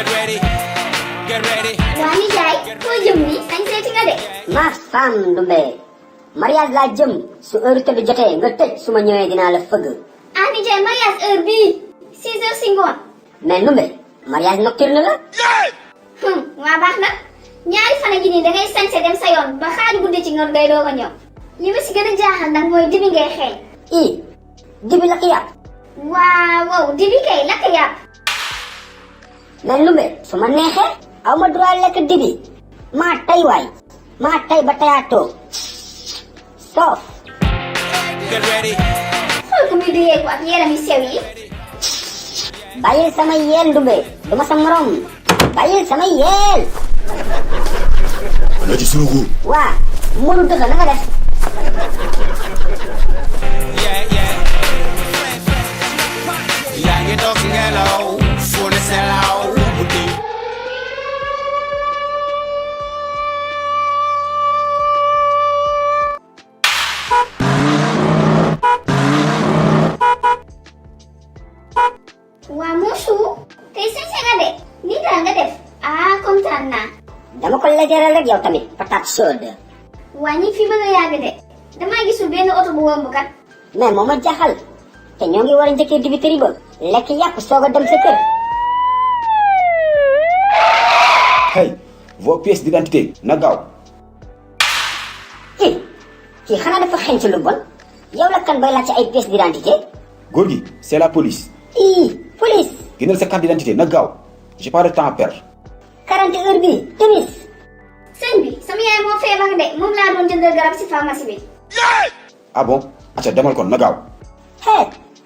Get ready, get ready. waa nijaay foo jëm nii sañ seeti nga de. ma femme Ndumbe mariage laa jëm su heure tëdd jotee nga tëj su ma ñëwee dinaa la fëgg. ah nijaay mariage heure bii 6 heures si ngoon. mais Ndumbe mariage nocturne la. waa baax na ñaari fan a gi nii dangay sañse dem sa yoon ba xaaju guddi ci ngor ngay doog a ñëw. li ma si gën a jaaxal nag mooy dibi ngay xeeñ. dibi lakk yàpp. waaw dibi kay lakk yàpp. mais Ndumbe su ma neexee aw ma droit lekk dibi maa tay waay maa tay ba tayaatoo soof. Get ready. xool ko muy duyeeku ak yeelam yu sew yi. bàyyil sama yeel Ndumbe duma sa morom bàyyil sama yeel. Alaaji Sunugu. waa mënu dëgg na nga def. yaa ngi doog ngelaw fu ne selaw guddi. waa muusu tey sañse nga de nii daal nga def. kontaan naa. dama ko lejeral rek yow tamit patate chaude. waa ñi fi bëgg a yàgg de damaa gisul benn oto bu womb kat. mais moo ma jaaxal te ñoo ngi war a njëkkee dibiteri ba lekk yàpp soog a dem sa kër. Hey, vos pièces d'identité na gaaw. kii xanaa dafa xeeñ ci lu bon yow la kan bay laaj ci ay pièces d'identité. góor gi c'est la police. police. génneel sa carte d'identité na gaaw j'ai pas de temps à perdre. 40 heures bi timis. sëñ bi sama yaay moo feebar de moom laa doon jëndal garab si pharmacie bi. ah bon acca demal kon na gaaw.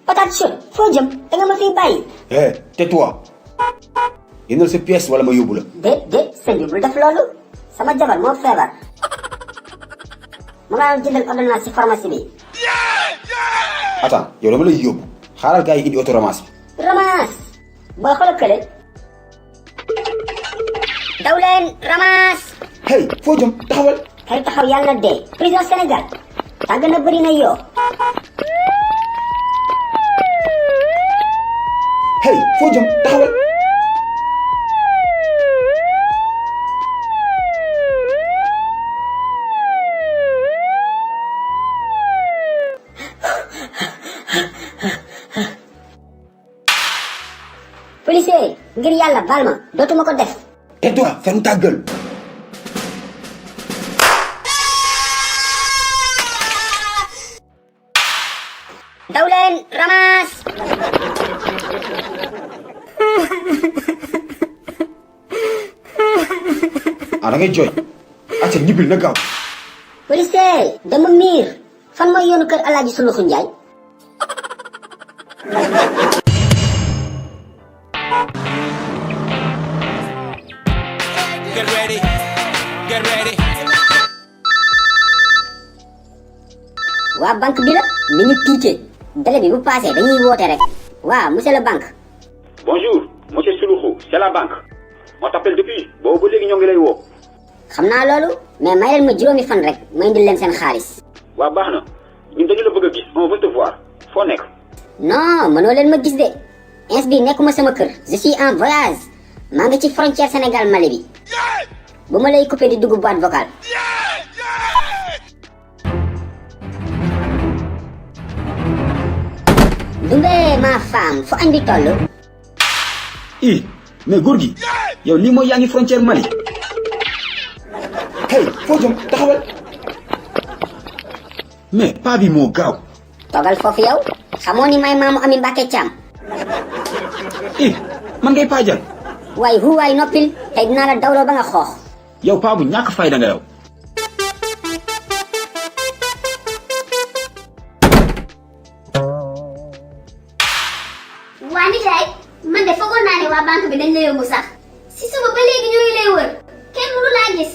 patate chaude foo jëm da nga ma fiy bàyyi. tais-toi. génneel sa pièce wala ma yóbbu la. déet sëñ bi bul def loolu sama jabar moo feebar moom laa doon jëndal ordonnance si pharmacie bi. attends yow dama lay yóbbu xaaral gars yi indi auto ramasse bi. ramasse booy xoolal kële. daw leen ramasse. hey foo jëm taxawal. kay taxaw yàlla na dee. prison Sénégal tàgg na bëri na yoo. hey foo jëm taxawal. policier ngir yàlla baal ma dootuma ko def. tais-toi ferme ta gueule. daw leen ramasse. da ngay jooy. acca ñibbil na gaaw. policier dama miir fan mooy yoonu kër Alaaji Suluxu Njaay. Get ready, get ready. waa banque bi la ni ñu tiitee délai bi bu passé dañuy woote rek. waaw monsieur le banque. Bonjour, monsieur Suluxu, c'est la banque. On t'appelle depuis boobu ba léegi ñoo ngi lay woo. xam naa loolu mais may leen ma juróomi fan rek ma indil leen seen xaalis. waa baax na ñun dañu la bëgg a gis on veut te voir foo nekk. non mënoo leen ma gis de ins bi nekkuma sama kër je suis en voyage maa ngi ci frontière Sénégal Mali bi bu ma lay coupé di dugg boîte vocale. Ndumbe ma femme fu añ bi toll. mais góor gi yow lii mooy yaa ngi frontière Mali. hey foo jëm taxawal. mais paa bi moo gaaw. toogal foofu yow xamoo ni may maamu Ami Mbàkke Caam. man ngay paajal. waay waay noppil tey dinaa la dawloo ba nga xoox. yow paa bu ñàkk fayda nga yow. waa nijaay man de foogoon naa ne waa banque bi dañ la yóbbu sax si suba ba léegi ñu ngi lay wër kenn mënu laa gis.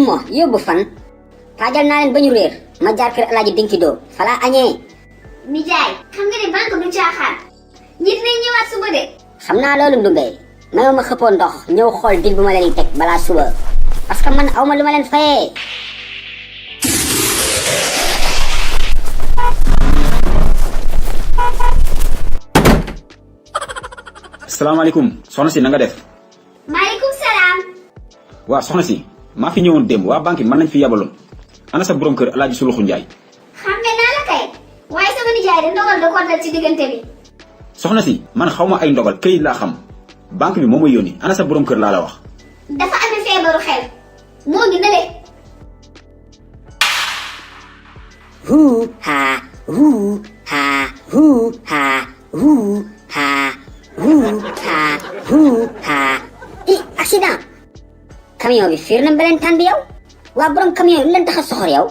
mo yóbbu fan paajal naa leen ba ñu réer ma jaar kër Alaaji Dinki Doo falaa añee. nijaay xam nga ne banque du caaxaan ñi dinañ ñëwaat suba de. xam naa loolu Ndumbe mayoo ma xëppoo ndox ñëw xool dil bu ma leen di teg balaa suba parce que man awma lu ma leen fayee. salaamaaleykum soxna si na nga def. waa soxna si maa fi ñëwoon démb waa banque bi man lañ fi yabaloon ana sa borom kër Alaaji Suluxu Njaay. xàmme naa la kay waaye sama nijaay de ndogal da ko dal ci diggante bi. soxna si man xaw ma ay ndogal këyit laa xam banque bi moo ma yónni ana sa borom kër laa la wax. dafa amee feebaru xel moo ngi nële. Huu ha huu ha huu ha huu ha huu ha huu ha. Accident. Camion bi fiir na mbelentaan bi yow. waa borom camion yi lu leen tax a soxor yow.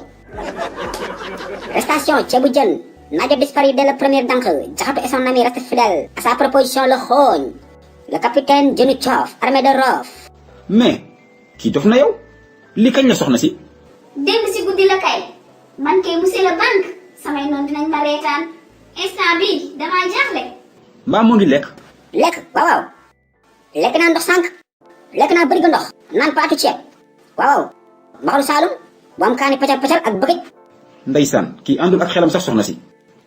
Restation ceebu jën. Nadio disparu dès le premier dank. Jaxatu et son ami restent fidèles à sa proposition le xooñ. Le capitaine Jenu Thiof armé de rof. mais kii dof na yow li kañ la soxna si. démb si guddi la kay man kay monsieur la banque samay noonu dinañ ma reetaan instant bii damaa jaaxle. mbaa moo ngi lekk. lekk waaw lekk naa ndox sànq. lekk naa bërigo ndox naan paatu ceeb waaw mbaxalu saalum bu am kaani pacal pacal ak bëgëj. ndeysaan kii àndul ak xelam sax soxna si.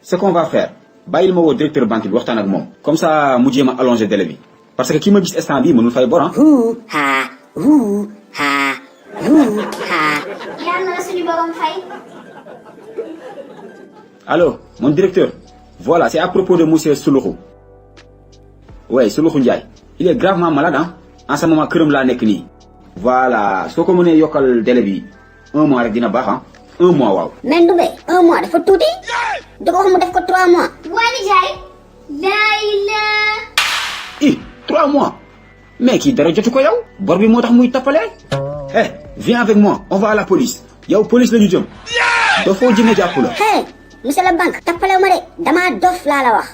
ce qu'on va faire bàyyil ma woo directeur banque bi waxtaan ak moom. comme ça mu jéem a allonger délai bi parce que ki ma gis instant bii mënul fay bor. huu ha huu ha huu ha. yàlla na la suñu borom fay. Allô, mon directeur. Voilà, c'est à propos de monsieur Suluxu. Ouais, Suluxu Njaay. Il est gravement malade, hein. En ce moment, këram laa nekk nii. Voilà, soo ko mënee yokkal délai bi 1 mois rek dina baax, hein. 1 mois waaw. mais Ndoumbé 1 mois dafa tuuti. da ko wax mu def ko 3 mois. waa nijaay. laay la. 3 mois. mais kii dara jotu ko yow. bor bi moo tax muy tappalee. Eh, viens avec moi, on va à la police. yow police la ñu jëm. dafoo jëmee jàpp la. hey monsieur la banque tappalew ma de damaa dof laa la wax.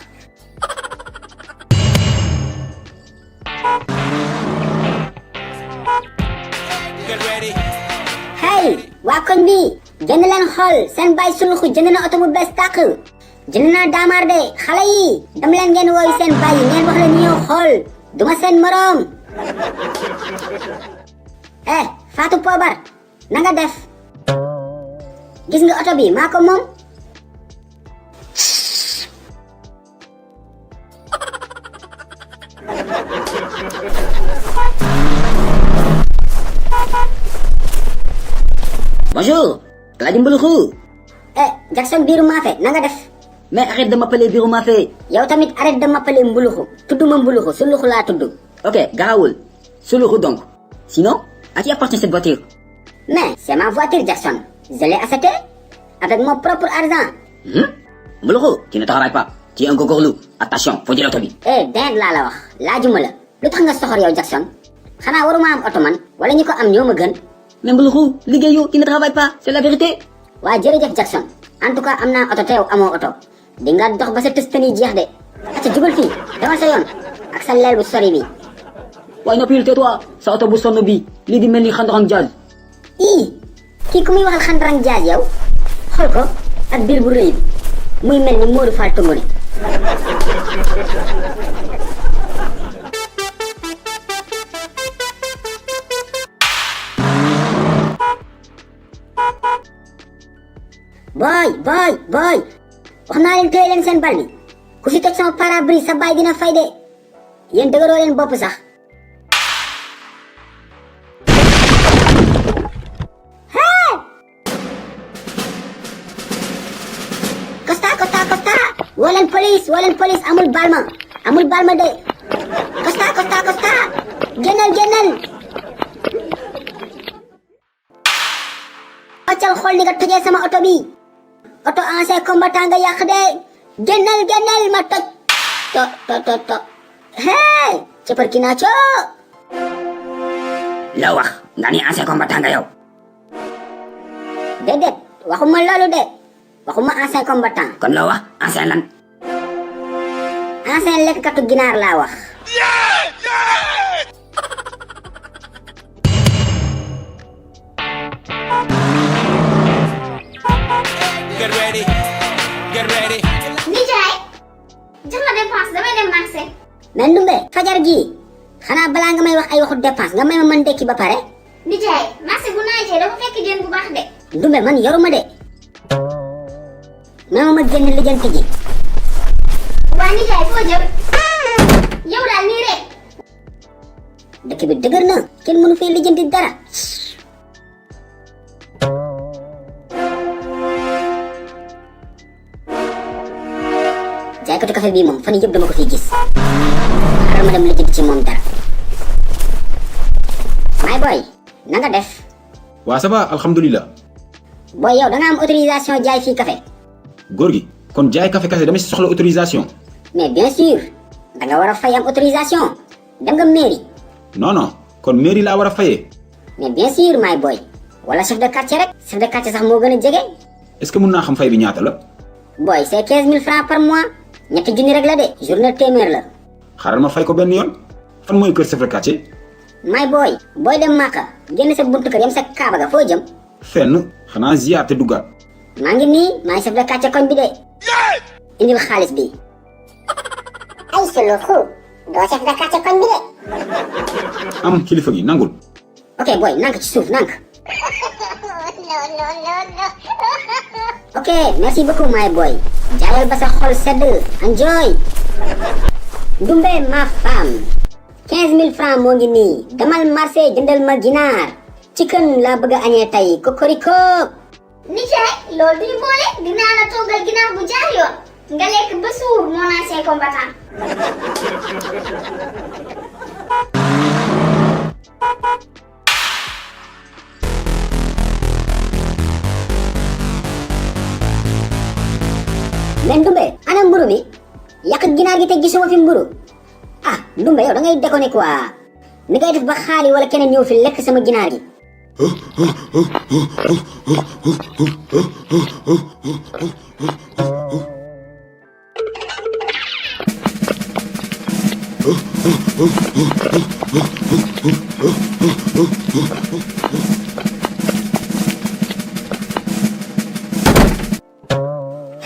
Get ready. hey waa koñ bi jënd leen xool seen baay Suluxu jënd na oto bu bees tàq. jënd naa daamaar de xale yi dama leen ngeen wooyu seen baay yi ngeen wax leen ñu ñëw xool duma seen moroom. Fatou Pobar na nga def gis nga oto bi maa ko moom. Bonjour, Alaaji Mbuluxu. Jackson biiru maafe na nga def. Mais arrête de m'appeler Biiru Maafe. yow tamit arrête de m'appeler Mbuluxu tudduma Mbuluxu Suluxu laa tudd. Ok, garawul. Suluxu donc. Sinon, à qui appartient cette voiture? mais c'est ma voiture Jackson je l'ai achetée avec mon propre argent. Mbuluxu, tu ne travailles pas. Tu es un gogorlu. Attention, faut dire l'auto bi. dégg laa la wax laajuma la lu tax nga soxor yow Jackson xanaa waruma am oto man wala ñi ko am ñoo ma gën. Mais Mbuluxu, liggéeyu, tu ne travailles pas. C'est la vérité. waa jërëjëf Jackson en tout cas am naa oto te yow amoo oto di nga dox ba sa tëstani jeex de acca jugal fii demal sa yoon ak sa leel bu sori bi. waaye noppil tais-toi. Sa oto bu sonn bi lii di mel ni xandarang jaaz. kii ku muy waxal xandarang jaaz yow xool ko ak biir bu rëy bi muy mel ni Modou Fall Tongone. boy wax naa leen téye leen seen bal bi ku fi toj sama pare-brise sa baay dina fay de yéen dëgëroo leen bopp sax. Costa woo leen police amul balma de Costa génnal waccal xool ni nga tojee sama oto bi oto ancien combattant nga yàq de génnal ma toj to cëpër ki naa coo la wax nga ni ancien combattant nga yow. déedéet waxuma loolu de waxuma ancien combattant. kon loo wax ancien lan. ancien lekkatu ginaar laa wax. Get ready. Get ready. nijaay jox ma dépense damay dem marché. mais Ndoumbé fajar gii xanaa balaa nga may wax ay waxu dépense nga may ma mën dekki ba pare. nijaay marché bu naajee dafa fekk jën bu baax de. Ndoumbé man yoruma de ma génn lijjanti ji. waa nijaay foo jëm yow daal nii rek. dëkk bi dëgër na kenn mënu fee lijjanti dara. jaaykatu café bii moom fan yëpp dama ko fiy gis xaaral ma dem lijjanti ci moom dara. my boy na nga def. waa ça va alhamdulilah. boy yow da nga am autorisation jaay fii café. góor gi kon jaay café kese dama si soxla autorisation. mais bien sûr da nga war a fay am autorisation dem nga mairie. non non kon mairie laa war a fayee. mais bien sûr my boy wala chef de quartier rek chef de quartier sax moo gën a jege. est-ce que mun naa xam fay bi ñaata la. boy c'est 15 000 francs par mois ñetti junni rek la de journée téeméer la. xaaral ma fay ko benn yoon fan mooy kër chef de quartier. my boy booy dem Màkka génn sa buntu kër yam sa kaaba ga foo jëm. fenn xanaa ziyaar te duggaat. maa ngi nii maay chef de quartier koñ bi de. indil xaalis bi. ay suluxu doo chef de quartier koñ bi de. am kilifa gi nangul. ok boy nank ci suuf nank. ok merci beaucoup my boy jaayal ba sa xol sedd enjoy. Ndumbe ma femme 15 000 francs moo ngi nii demal marché jëndal ma ginaar chicken laa bëgg a añee tey kokoriko. nijaay loolu duñu boole dinaa la toggal ginaar bu jaar yoon nga lekk ba suur mon ancien combattant. mais Ndumbe ana mburu mi yàq ginaar gi te gisuma fi mburu. ah Ndumbe yow da ngay déconné quoi ni ngay def ba xaali wala keneen ñëw fi lekk sama ginaar gi.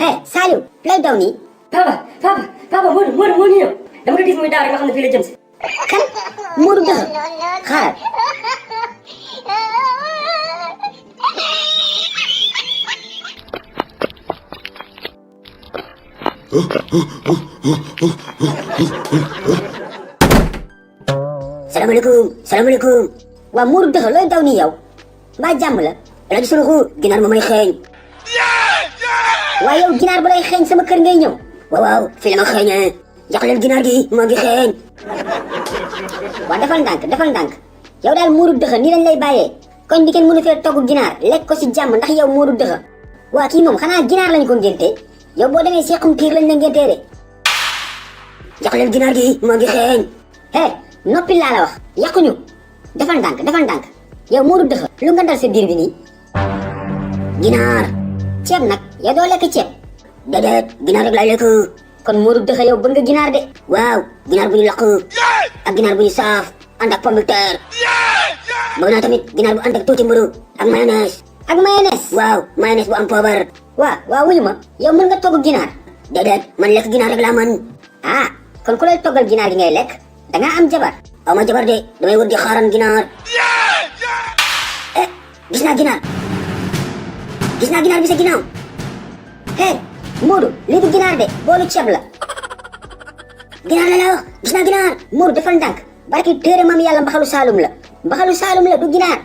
hey Saliou lay daw nii. papa Modou moo ñu ñëw dama ko gis muy daaw rek nga xam ne fii la jëm si. kan Modou dëgg xaaral. salaamaaleykum waa Modou dëgg looy daw nii yow mbaa jàmm la. El Hadj Suluxu ginaar ma may xeeñ. waaye yow ginaar ba lay xeeñ sama kër ngay ñëw. waaw fii la ma xeeñee jox leen ginaar gi moo ngi xeeñ. waa defal ndànk yow daal Modou dëgg nii lañ lay bàyyee koñ bi kenn mënu fee togg ginaar lekk ko si jàmm ndax yow Modou dëgg. waa kii moom xanaa ginaar lañ ko ngénte yow boo demee seexum piir lañ la ngéntee de. jox leen ginaar gi moo ngi xeeñ. noppi laa la wax yàquñu defal ndànk yow Modou dëgg lu nga dal sa biir bi nii. ginaar ceeb nag yow doo lekk ceeb. déedéet ginaar rek laay lekk. kon Modou dëgg yow bëgg nga ginaar de. waaw ginaar bu ñu lakk ak ginaar bu ñu saaf ànd ak pomme de terre. bëgg naa tamit ginaar bu ànd ak tuuti mburu ak mayonnaise. waaw mayonnaise bu am poobar. waaw wuyu ma yow mën nga togg ginaar. déedéet man lekk ginaar rek laa mën. ah kon ku lay toggal ginaar gi ngay lekk da ngaa am jabar. aw ma jabar de damay wër di xaaran ginaar. gis naa ginaar bi sa ginnaaw. Modou lii du ginaar de boolu ceeb la. ginaar la wax gis naa ginaar. Modou defal ndànk barki téere maam yàlla mbaxalu saalum la du ginaar.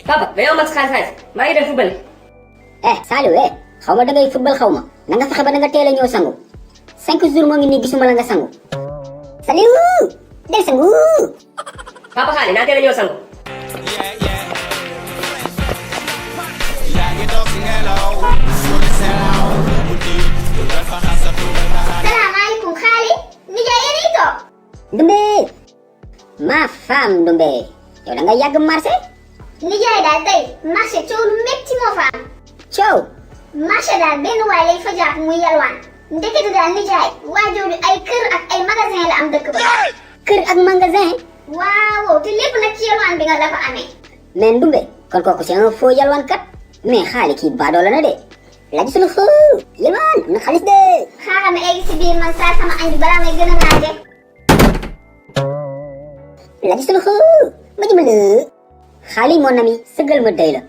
papa ba yow mat xaalis maa ngi dem football. Saliou xaw ma dangay football xaw ma na nga fexe ba na nga teel a ñëw sangu 5 jours moo ngi nii gisuma la nga sangu. Saliou del sangu. papa xaali naa teel a ñëw sangu. yaa ngi doog si ngelaw foo ne selaw guddi dugal fa xasatu salaamaaleykum xaali nijaay yéen a toog. Ndumbe ma femme Ndumbe yow da nga yàgg marché. nijaay daal tey marché coow lu métti moo fa am. coow. marché daal benn waay lay fa jàpp muy yalwaan ndekete daal nijaay waajooju ay kër ak ay magasin la am dëkk ba. kër ak magasin. waaw te lépp nag ci yalwaan bi nga la fa amee. mais Ndumbe kon kooku c'est un faux yalwaan kat mais xaali kii baadoola na de laaj sunu foo yalwaan am na xaalis de. xaaral ma egg si biir man saa sama añ bi balaa may gën a naaje. laaj sunu foo ma dimbali xaali mon ami sëggal ma day la.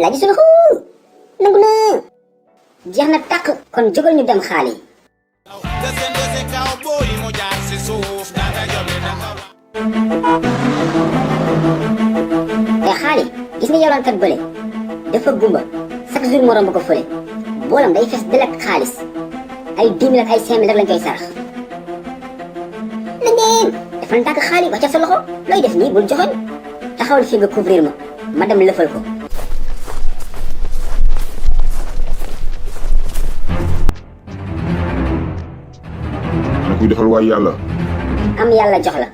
Lagi Suluxu nangu na jeex na tàkk kon jógal ñu dem xaali. Dese cowboy mo jaar si suuf danga jolli danga te xaali gis nga yalwaankat bële dafa gumba chaque jour mu romb ko fële boolam day fees del ak xaalis ay 10 000 ak ay 5 000 rek lañ koy sarax. na ngeen dafa na tàkk xaali wàccal sa loxo looy def nii bul joxoñ taxawal fii nga couvrir ma dem lëfal ko. ana kuy defal waay yàlla. am yàlla jox la.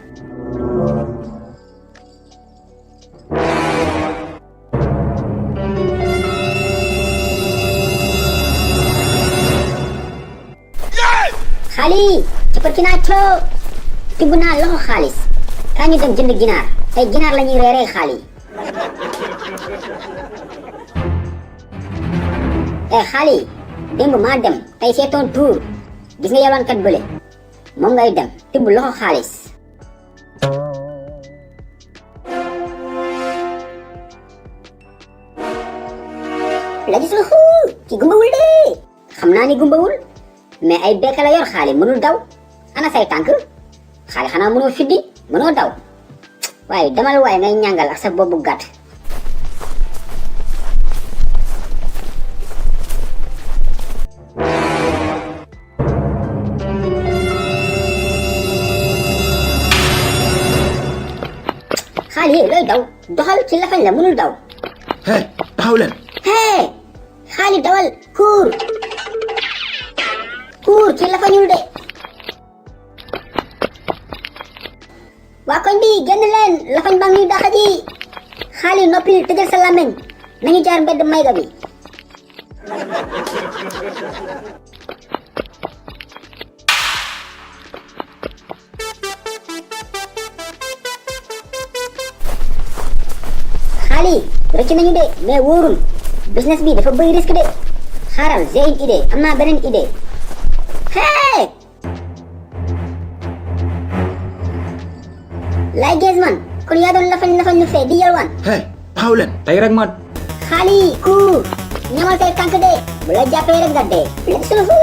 xaali ci naa coo tibb naa loxo xaalis kaa ñu dem jënd ginaar tey ginaar la ñuy reeree xaali. xaali démb maa dem tey c'est ton tour gis nga yalwaankat bële moom ngay dem tibb loxo xaalis. Lagi Suluxu ki gumbawul de xam naa ni gumbawul mais ay bekk la yor xaali mënul daw ana say tànk xaali xanaa mënoo fiddi mënoo daw waaye demal waaye ngay ñàngal ak sa boobu gàtt. xaali looy daw doxal ci lafañ la mënul daw. Hey, taxaw leen. Hey xaali dawal kuur ci lafañul de. waa koñ bi génn leen lafañ baa ngi ñuy dàq ji. xaali noppil tëjal sa làmmiñ nañu jaar mbedd mayga bi. xaali rëcc nañu de mais wóorul business bi dafa bëri risque de xaaral j'ai une idée am naa beneen idée. hey lay gees man kon yaa doon lafañ lu fee di yalwaan. Hey, taxaw leen tey rek ma. xaali ku ñamal say tànk de bu la jàppee rek nga dee. Lagi Suluxu